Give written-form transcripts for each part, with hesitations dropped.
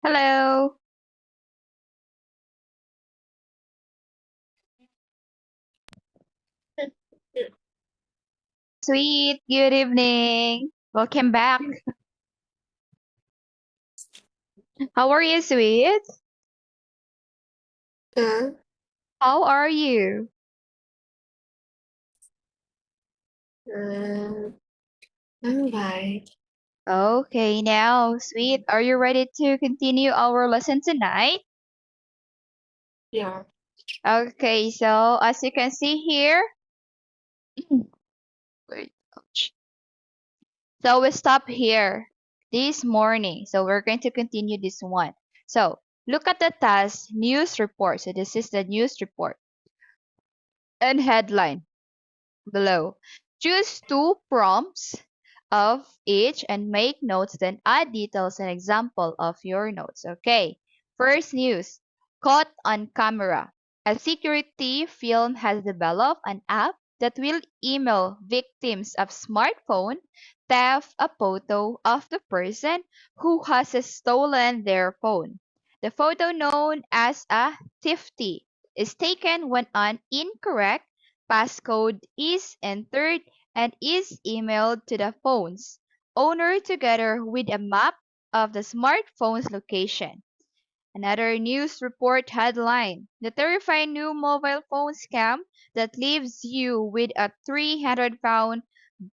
Hello. Sweet. Good evening. Welcome back. How are you, Sweet? Uh, How are you? uh, I'm fine. Okay, now, Sweet, are you ready to continue our lesson tonight? Yeah. Okay, so as you can see here, wait, ouch. So we stop here this morning. So we're going to continue this one. So look at the task news report. So this is the news report and headline below. Choose two prompts of each and make notes, then add details and example of your notes. Okay. First news. Caught on camera. A security film has developed an app that will email victims of smartphone theft a photo of the person who has stolen their phone. The photo, known as a tifty, is taken when an incorrect passcode is entered and is emailed to the phone's owner together with a map of the smartphone's location. Another news report headline: The terrifying new mobile phone scam that leaves you with a £300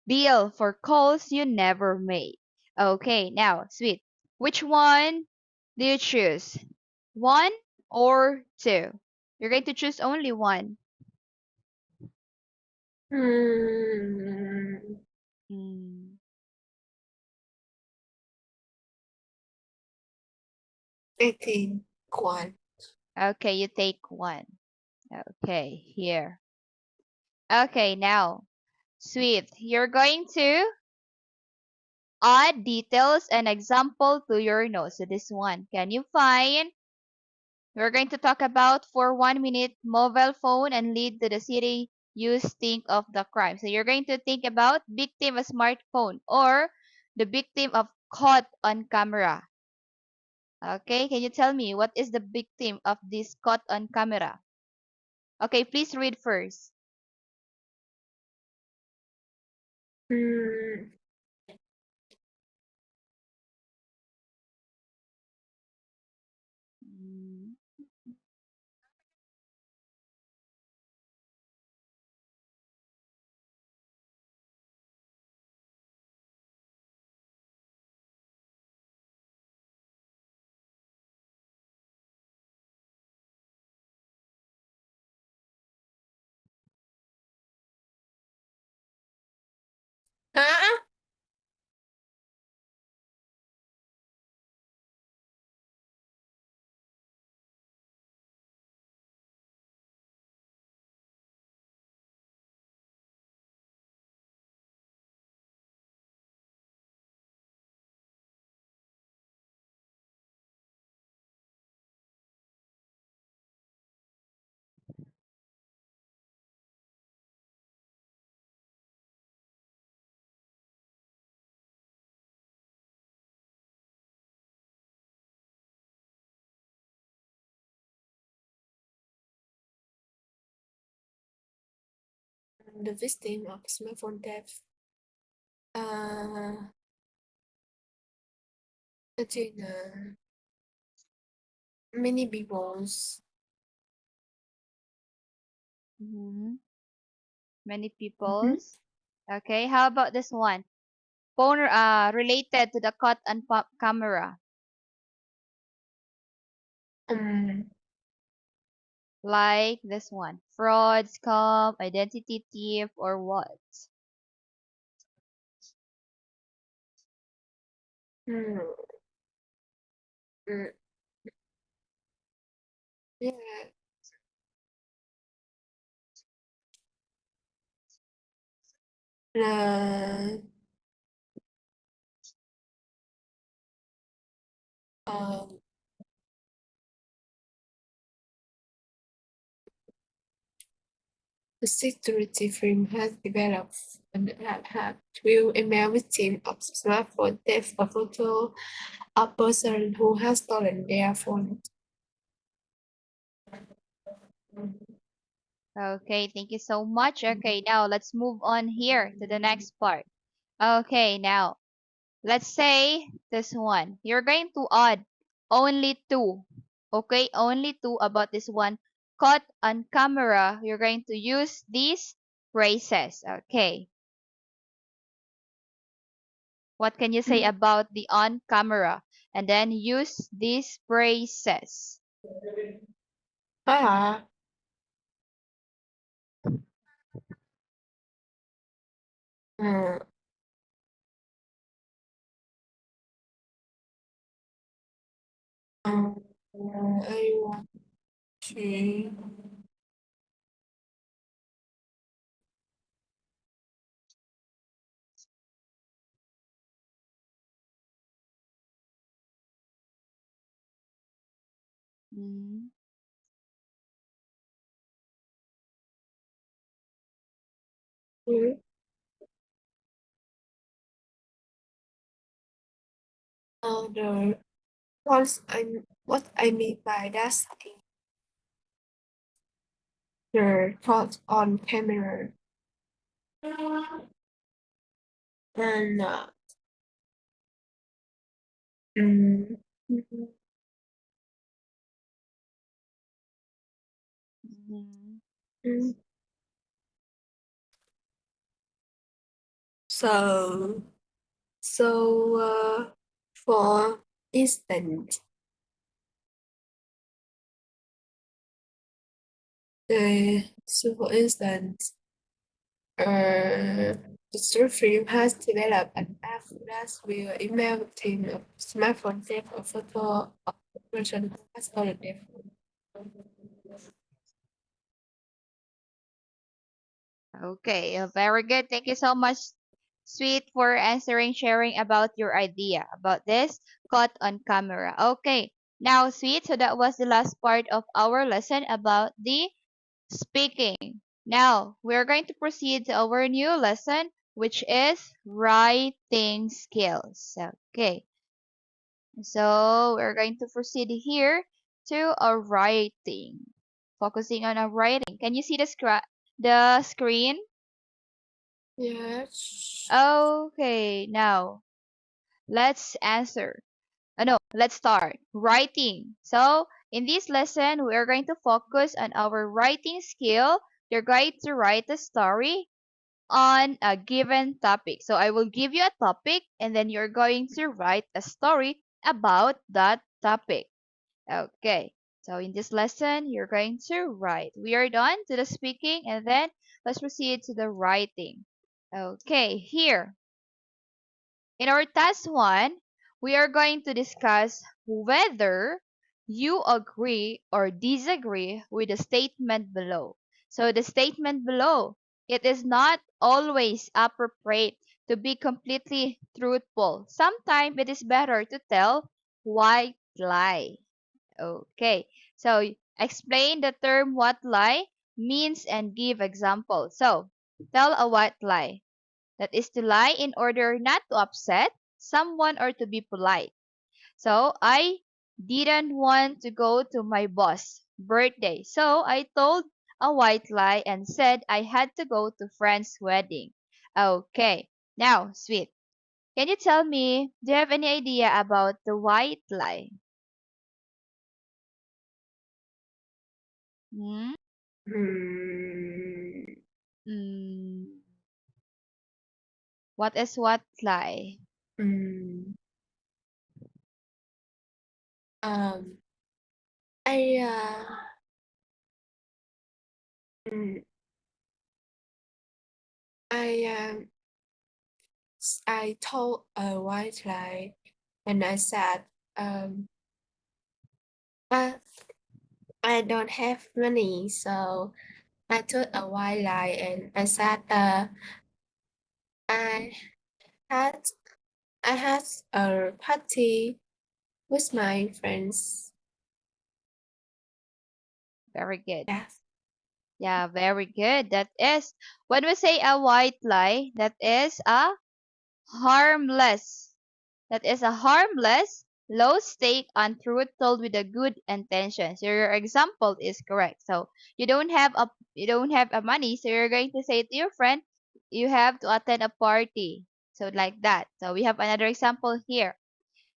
bill for calls you never made. Okay, now, Sweet, which one do you choose? One or two? You're going to choose only one. Hmm. Hmm. I think one. Okay, you take one. Okay, here. Okay, now, Sweet, you're going to add details and example to your notes. So this one, can you find? We're going to talk about for 1 minute mobile phone and lead to the city use think of the crime. So you're going to think about victim of smartphone or the victim of caught on camera. Okay, can you tell me what is the victim of this caught on camera? Okay, please read first. Hmm. Mm. Ah, the victim of smartphone theft. Uh, I think many people's Mm-hmm. Many Mhm. people's. Okay, how about this one? Phone related to the cut and pop camera, um like this one. Fraud, scam, identity thief, or what? mm, mm, yeah, the um the security firm has developed an app to email victim of smartphone theft a photo of person who has stolen their phone. Okay, thank you so much. Okay, now let's move on here to the next part. Okay, now let's say this one. You're going to add only two. Okay, only two about this one. Caught on camera. You're going to use these phrases. Okay. What can you say Mm. about the on camera? And then use these phrases. Ah, uh, um, I want to Mm, mm, the what I mean by that is the caught on camera and mm, mm, mhm, mm. So for instance, for instance, uh, the search film has developed an app that will email victim of smartphone theft a photo of the person who has stolen their phone. Okay, very good. Thank you so much, Sweet, for answering, sharing about your idea about this caught on camera. Okay, now, Sweet, so that was the last part of our lesson about the speaking. Now, we're going to proceed to our new lesson, which is writing skills. Okay, so we're going to proceed here to a writing, focusing on a writing. Can you see the screen? Yes. Okay, now let's answer. No, let's start. Writing. So, in this lesson, we are going to focus on our writing skill. You're going to write a story on a given topic. So, I will give you a topic and then you're going to write a story about that topic. Okay. So, in this lesson, you're going to write. We are done to the speaking and then let's proceed to the writing. Okay, here. In our task 1, we are going to discuss whether you agree or disagree with the statement below. So the statement below, it is not always appropriate to be completely truthful. Sometimes it is better to tell white lie. Okay. So explain the term what lie means and give examples. So tell a white lie. That is to lie in order not to upset someone or to be polite. So I didn't want to go to my boss' birthday. So I told a white lie and said I had to go to friend's wedding. Okay. Now, sweet. Can you tell me, do you have any idea about the white lie? Hmm? Hmm. Mm, what is what lie? Hmm. Um. I mm, I I told a white lie, and I said I I don't have money, so I told a white lie, and I said I had I had a party with my friends. Very good. Yes. Yeah, very good. That is, when we say a white lie, that is a harmless. That is a harmless, low stake untruth told with a good intention. So your example is correct. So you don't have a money, so you're going to say to your friend, you have to attend a party. So like that. So we have another example here.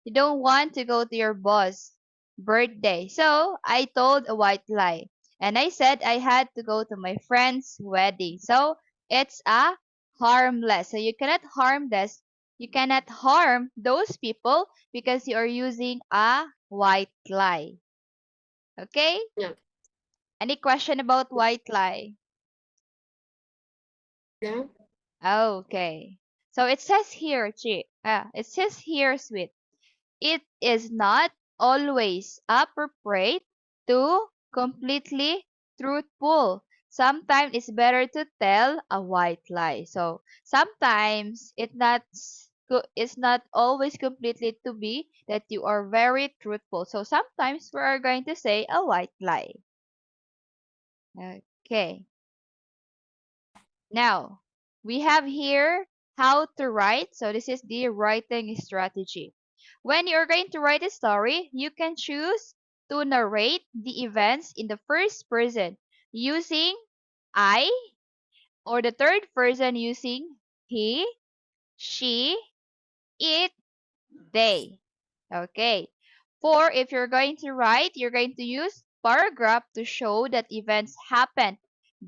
You don't want to go to your boss' birthday. So I told a white lie. And I said I had to go to my friend's wedding. So it's a harmless. So you cannot harm this. You cannot harm those people because you are using a white lie. Okay? No. Any question about white lie? No. Okay. So it says here, it says here, sweet. It is not always appropriate to completely truthful. Sometimes it's better to tell a white lie. So sometimes it's not always completely to be that you are very truthful. So sometimes we are going to say a white lie. Okay. Now, we have here how to write. So this is the writing strategy. When you're going to write a story, you can choose to narrate the events in the first person using I, or the third person using he, she, it, they. Okay. For if you're going to write, you're going to use paragraph to show that events happen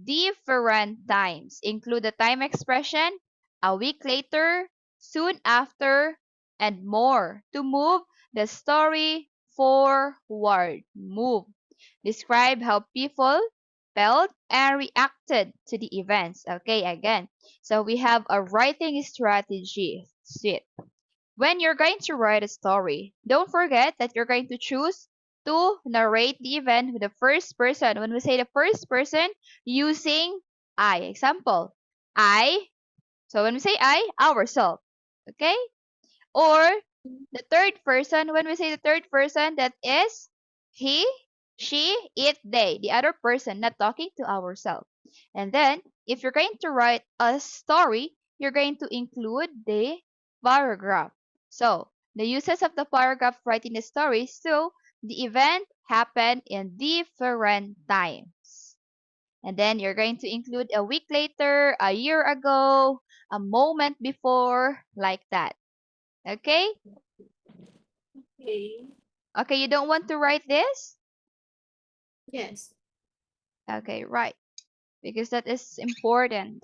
different times. Include the time expression, a week later, soon after, and more to move the story forward. Move. Describe how people felt and reacted to the events. Okay, again. So we have a writing strategy. Sweet. When you're going to write a story, don't forget that you're going to choose to narrate the event with the first person. When we say the first person, using I. Example, I. So when we say I, ourselves. Okay? Or the third person, when we say the third person, that is he, she, it, they, the other person, not talking to ourselves. And then, if you're going to write a story, you're going to include the paragraph. So, the uses of the paragraph writing the story, so the event happened in different times. And then you're going to include a week later, a year ago, a moment before, like that. Okay? Okay. Okay, you don't want to write this? Yes. Okay, right. Because that is important.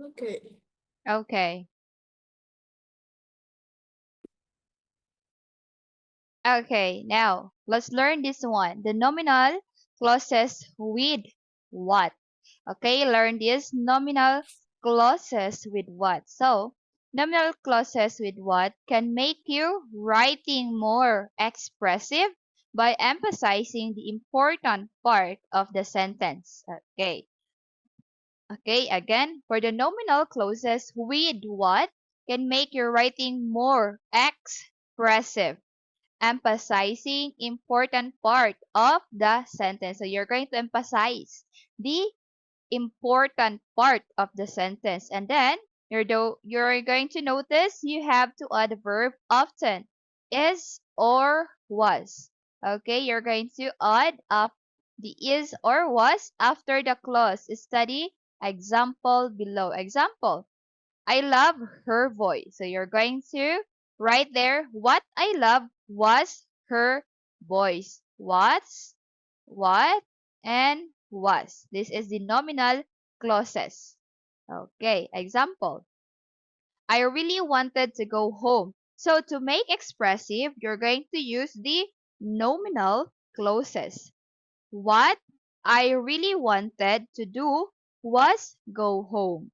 Okay. Okay. Okay, now let's learn this one. The nominal clauses with what? Okay, learn this nominal clauses with what. So, nominal clauses with what can make your writing more expressive by emphasizing the important part of the sentence. Okay. Okay, again, for the nominal clauses with what can make your writing more expressive, emphasizing important part of the sentence. So you're going to emphasize the important part of the sentence. And then you're going to notice you have to add a verb often. Is or was. Okay, you're going to add up the is or was after the clause. Study example below. Example, I love her voice. So you're going to write there what I love was her voice. What, and was. This is the nominal clauses. Okay, example. I really wanted to go home. So to make expressive, you're going to use the nominal clauses. What I really wanted to do was go home.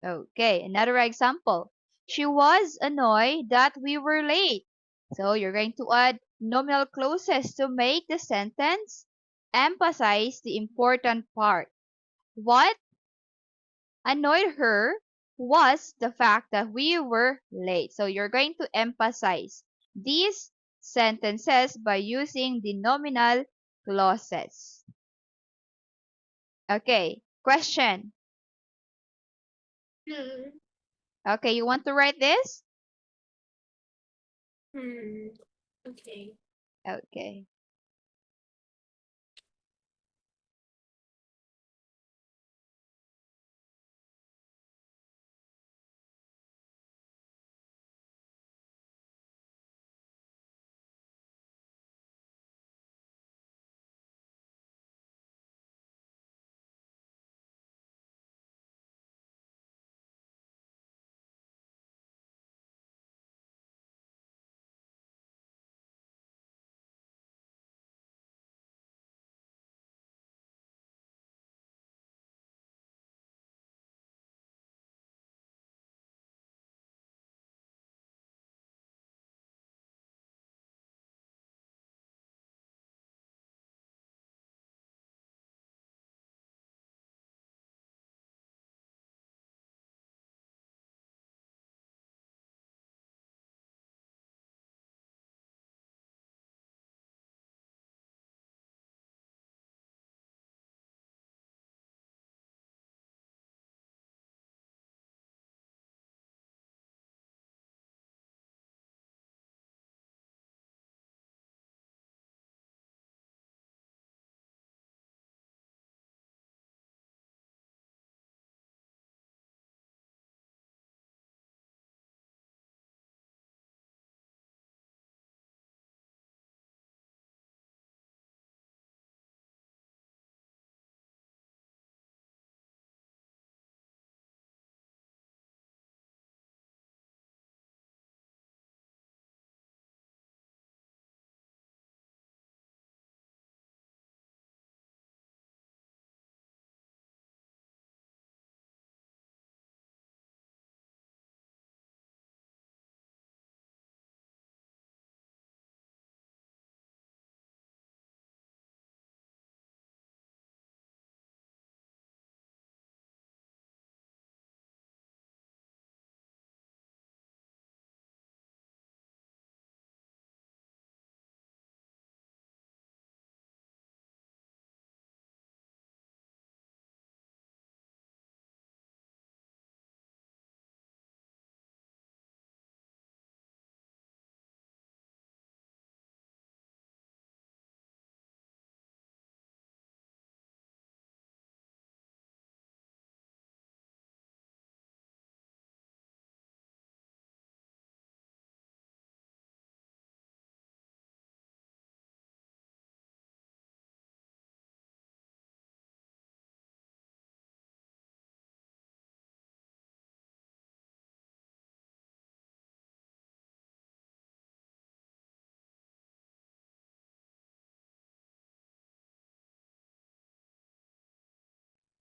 Okay, another example. She was annoyed that we were late. So you're going to add nominal clauses to make the sentence emphasize the important part. What annoyed her was the fact that we were late. So you're going to emphasize these sentences by using the nominal clauses. Okay, question. Hmm. Okay, you want to write this? Hmm. Okay. Okay.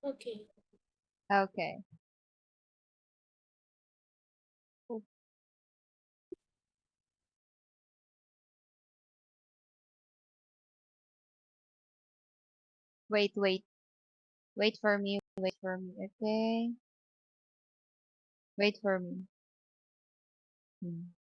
Okay. Okay. Oh, wait, wait. Wait for me. Wait for me. Okay. Wait for me. Hmm.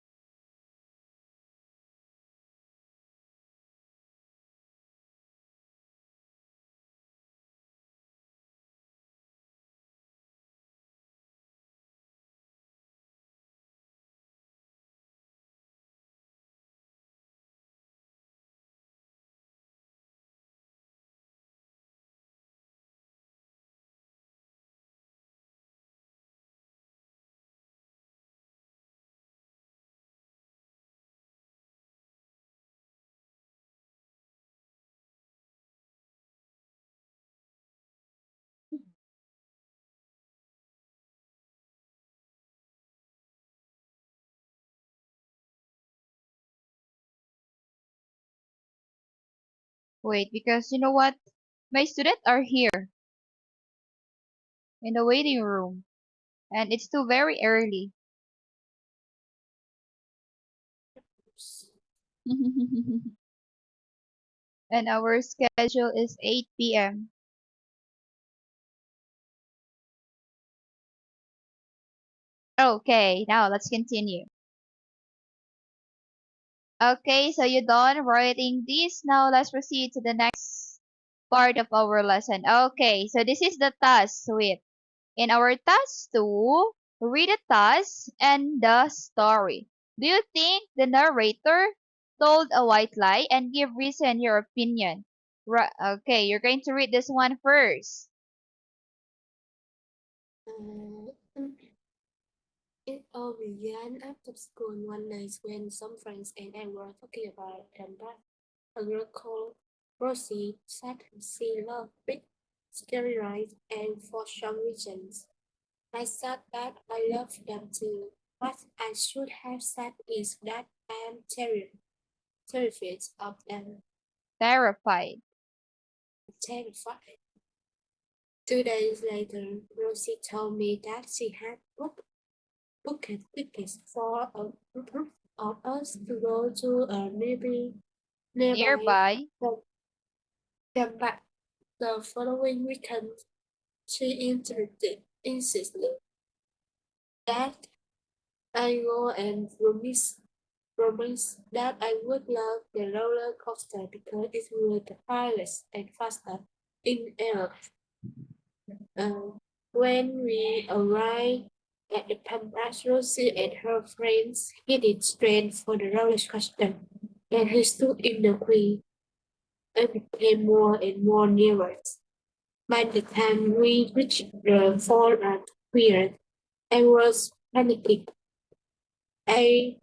Wait, because you know what? My students are here in the waiting room, and it's still very early. And our schedule is 8 p.m. Okay, now let's continue. Okay, so you're done writing this. Now let's proceed to the next part of our lesson. Okay, so this is the task suite. In our task 2, read the task and the story. Do you think the narrator told a white lie and give reason your opinion? Okay, you're going to read this one first. Uh, it all began after school one night when some friends and I were talking about Denver. A girl called Rosie said she loved big, scary rides, and for some reasons, I thought that I loved them too. What I should have said is that I am terrified of them. Terrified. Terrified. 2 days later, Rosie told me that she had booked tickets for a group of us to go to a nearby Nearby. campus the following weekend. She insisted that I go and promise that I would love the roller coaster because it was the fastest and faster in air. When we arrived at the campus, Rosie and her friends headed straight for the roller coaster, and he stood in the queue and became more and more near us. By the time we reached the forward pier, I was panicking. I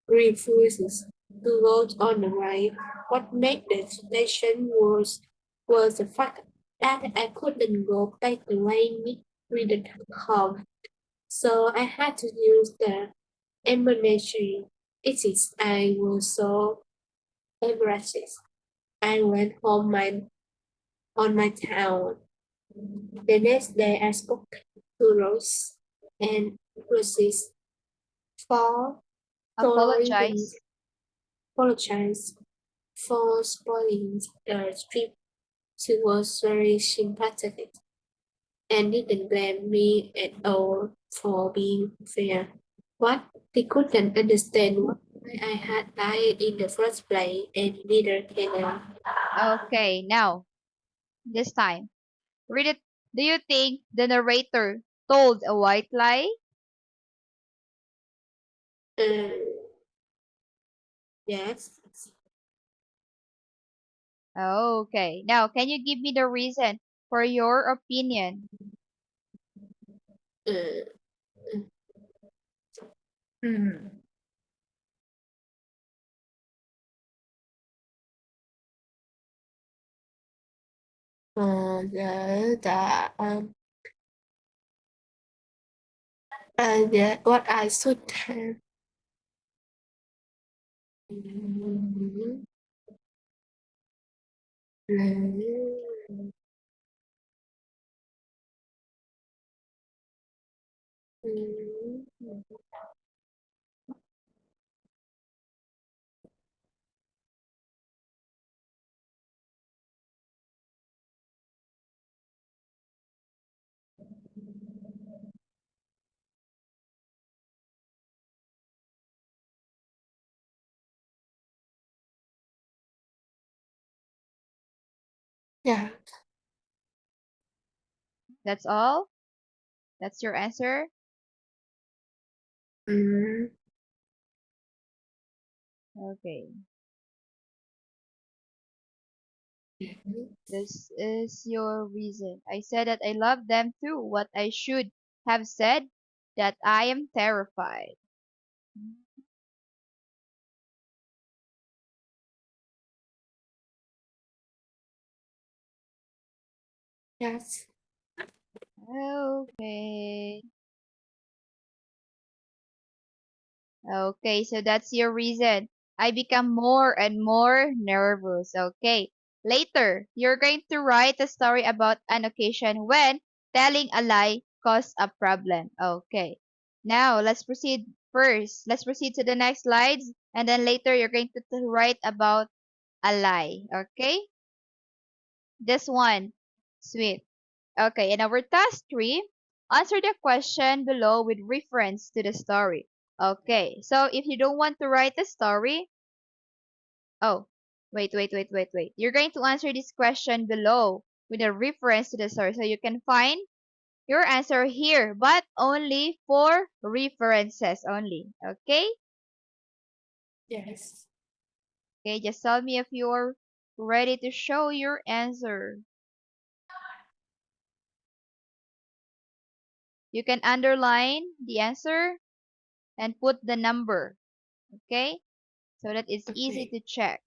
refused to go on the ride. What made the situation worse was the fact that I couldn't go back the way we did home. So I had to use the emergency exit. I was so embarrassed. I went home on my town. The next day I spoke to Rose and Roses for spoiling Apologize. apologize for spoiling the trip. She was very sympathetic and didn't blame me at all for being fair. What they couldn't understand why I had died in the first place, and neither can Okay, now, this time. Read it. Do you think the narrator told a white lie? yes. Okay. Now, can you give me the reason for your opinion? Uh, hmm. The what I should have. Mm. Yeah. That's all? That's your answer? Mm. Okay. Mhm. This is your reason. I said that I love them too. What I should have said that I am terrified. Yes. Okay. Okay, so that's your reason. I become more and more nervous. Okay. Later, you're going to write a story about an occasion when telling a lie caused a problem. Okay. Now, let's proceed first. Let's proceed to the next slides. And then later, you're going to write about a lie. Okay? This one. Sweet. Okay, in our task 3, answer the question below with reference to the story. Okay, so if you don't want to write the story, oh, wait. You're going to answer this question below with a reference to the story. So you can find your answer here, but only for references only. Okay? Yes. Okay, just tell me if you're ready to show your answer. You can underline the answer and put the number. Okay? So that it's easy Okay. to check.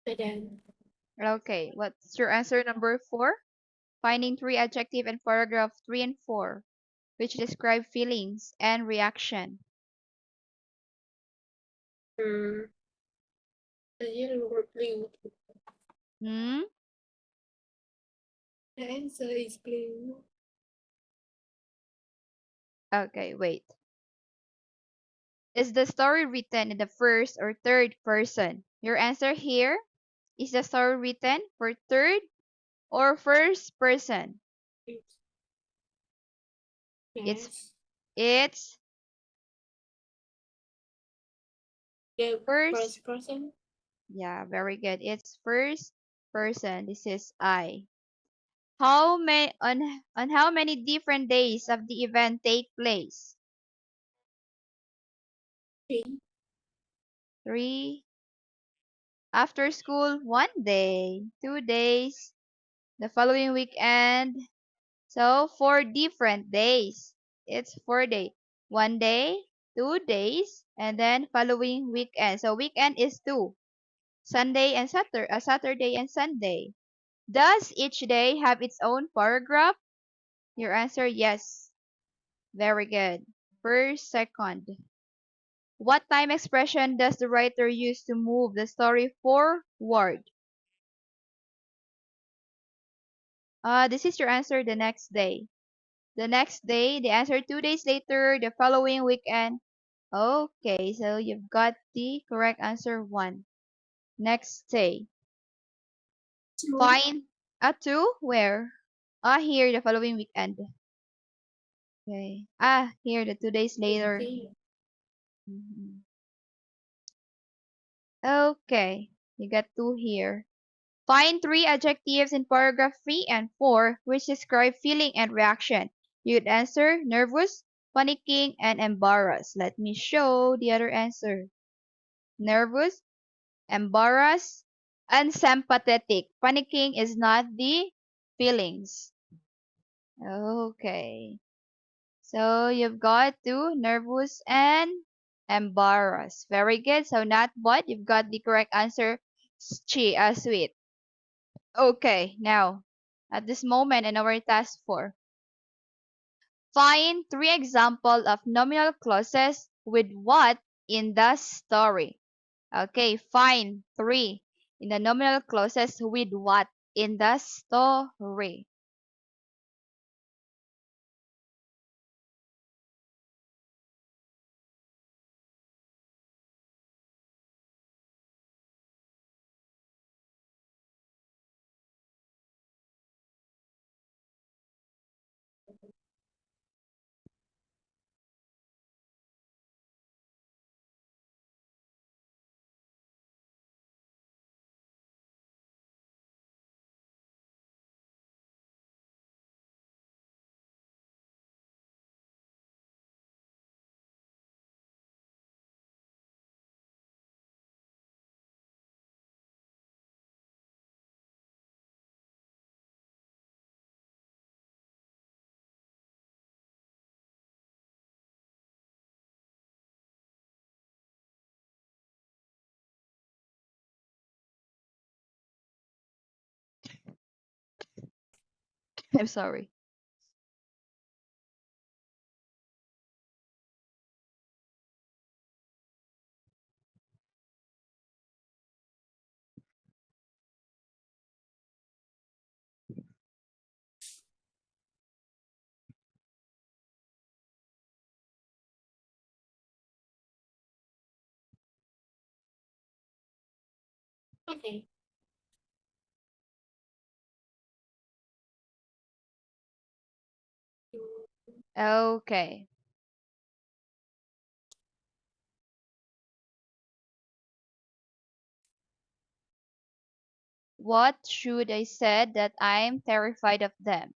Then Okay, what's your answer number 4? Finding three adjective in paragraph 3 and 4, which describe feelings and reaction. the yellow blue. Hmm? The answer is blue. Okay, wait. Is the story written in the first or third person? Your answer here is the story written for third or first person? It's Yes. it's The first. first person. Yeah, very good. It's first person. This is I. On how many different days of the event take place? Three. 3. After school, 1 day. 2 days. The following weekend. So 4 different days. It's 4 days. 1 day, 2 days, and then following weekend. So weekend is 2. Sunday and Saturday and Sunday. Does each day have its own paragraph? Your answer, yes. Very good. First, second. What time expression does the writer use to move the story forward? This is your answer, the next day. The next day, the answer 2 days later, the following weekend. Okay, so you've got the correct answer 1. Next day. Two. Fine. 2, where? Here, the following weekend. Okay. Here, the 2 days later. Three. Mhm. Okay, you got 2 here. Find 3 adjectives in paragraph 3 and 4 which describe feeling and reaction. You'd answer nervous, panicking, and embarrassed. Let me show the other answer. Nervous, embarrassed, unsympathetic. Panicking is not the feelings. Okay. So you've got 2, nervous and embarrassed. Very good. So not what? You've got the correct answer. Sweet. Okay, now, at this moment in our task 4, find 3 examples of nominal clauses with what in the story. Okay, find 3 in the nominal clauses with what in the story. I'm sorry. Okay. Okay. What should I said that I'm terrified of them?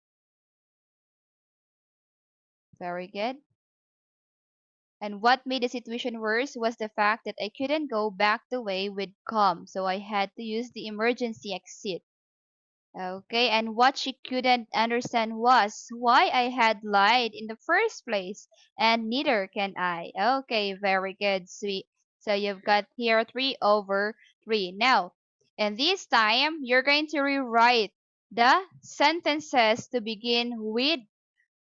Very good. And what made the situation worse was the fact that I couldn't go back the way we'd come, so I had to use the emergency exit. Okay, and what she couldn't understand was why I had lied in the first place, and neither can I. Okay, very good, sweet. So you've got here 3/3. Now, And this time, you're going to rewrite the sentences to begin with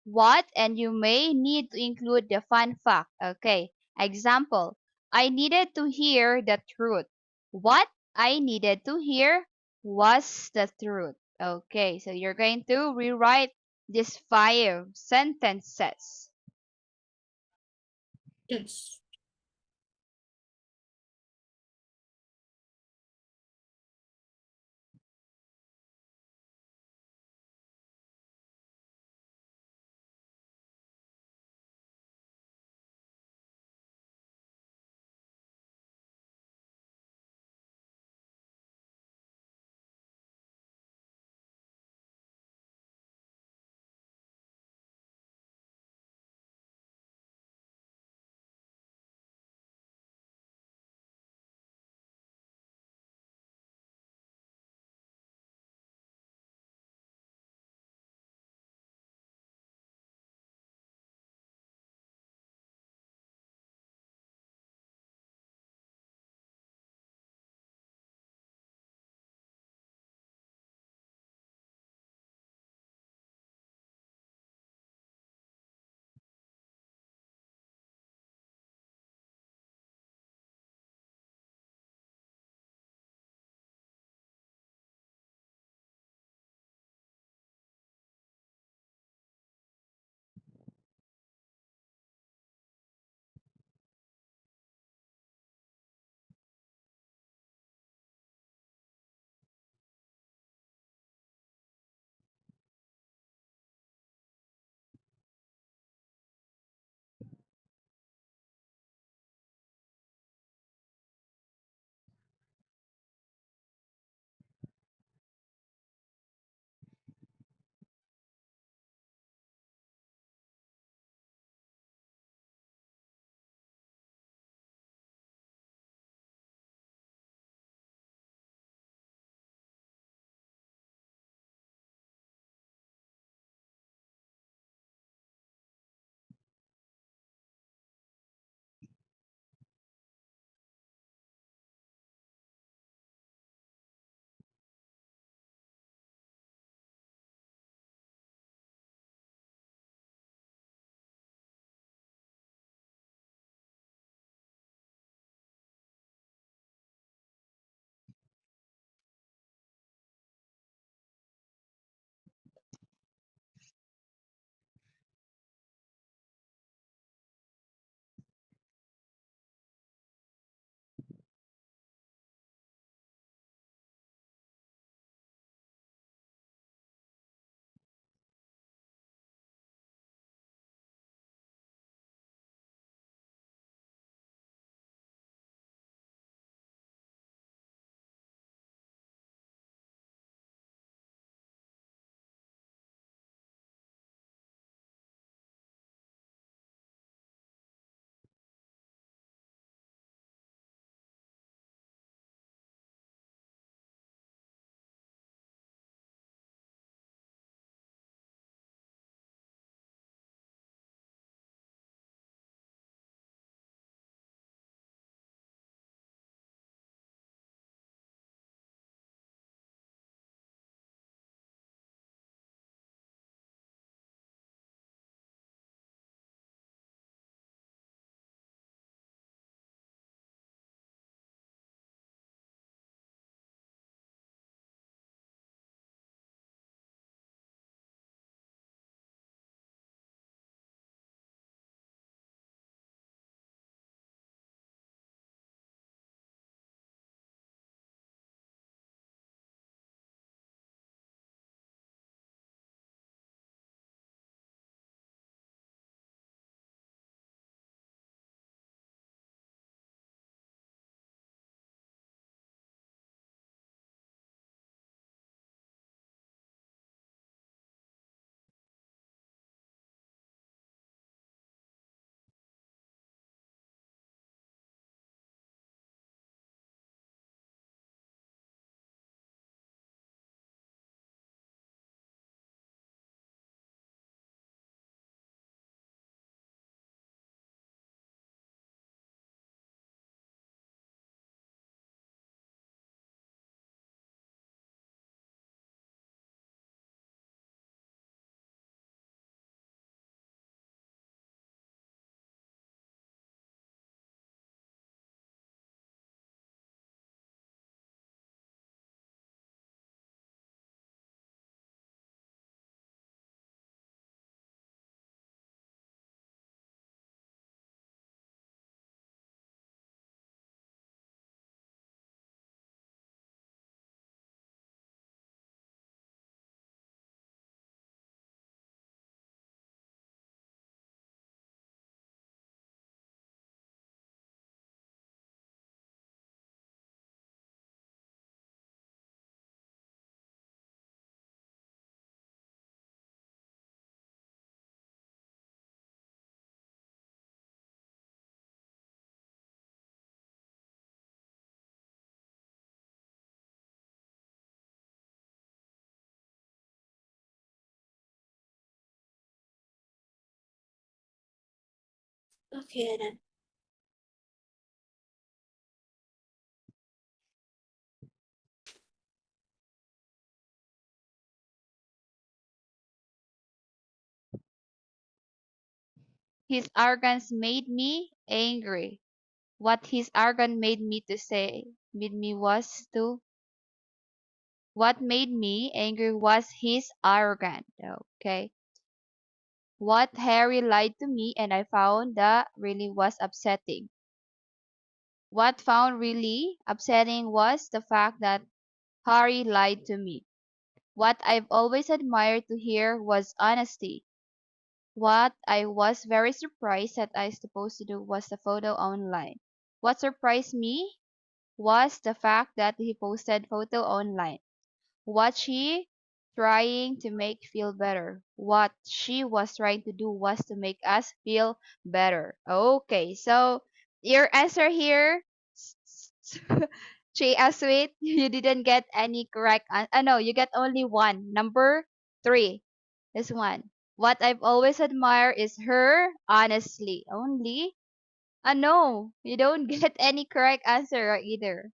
what, and you may need to include the fun fact. Okay. Example, I needed to hear the truth. What I needed to hear was the truth. Okay, so you're going to rewrite these 5 sentences. Yes. Okay then. His arrogance made me angry. What his arrogance made me was to what made me angry was his arrogance. Okay. What Harry lied to me and I found that really was upsetting. What found really upsetting was the fact that Harry lied to me. What I've always admired to hear was honesty. What I was very surprised that I supposed to do was the photo online. What surprised me was the fact that he posted photo online. What she trying to make feel better. What she was trying to do was to make us feel better. Okay, so your answer here, Che Aswit, you didn't get any correct. No, you get only one. Number 3 is one. What I've always admired is her honestly. Only? No, you don't get any correct answer either.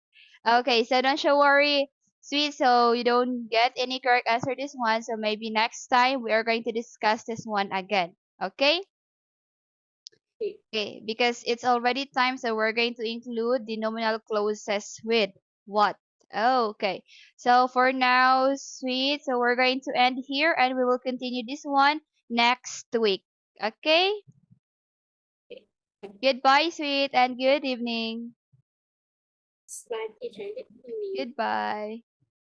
Okay, so don't you worry, sweet. So you don't get any correct answer this one. So maybe next time we are going to discuss this one again. Okay? Okay, because it's already time, so we're going to include the nominal clauses with what. Okay, so for now, sweet. So we're going to end here, and we will continue this one next week. Okay? Goodbye, sweet, and good evening. Slide teacher. Goodbye.